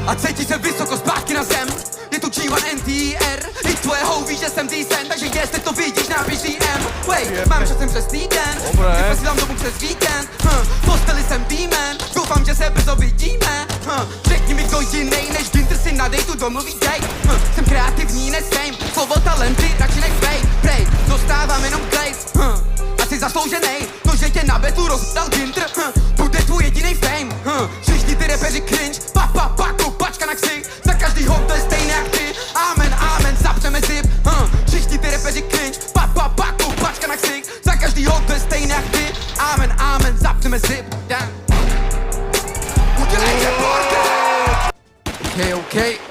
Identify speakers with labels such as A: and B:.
A: A cítí se vysoko zpátky na zem. Je tu G1 NTR, i tvoje houví, že jsem decent, takže jestli to vidíš, napiš DM. Wait, mám časem přes týden, ty posílám domů přes víkend. Posteli jsem výmen, doufám, že se brzo vidíme. Řekni mi, kdo jinej než Ginter si na dejtu domluví dej. Jsem kreativní, než fame, slovo talenty, radši nech fej. Prej, dostávám jenom glaze, asi zaslouženej. To, že tě na betu rozdal Ginter, bude tvůj jedinej fame. Všichni ty repeři cringe, pačka na ksich. Za každýho, kdo je stejný jak ty. Amen, amen, zapřeme zip. Všichni ty repeři cringe, pačka na ksich. Za každýho, kdo je stejný jak ty. Amen, amen, zapřeme zip. Udělejte party. Okay.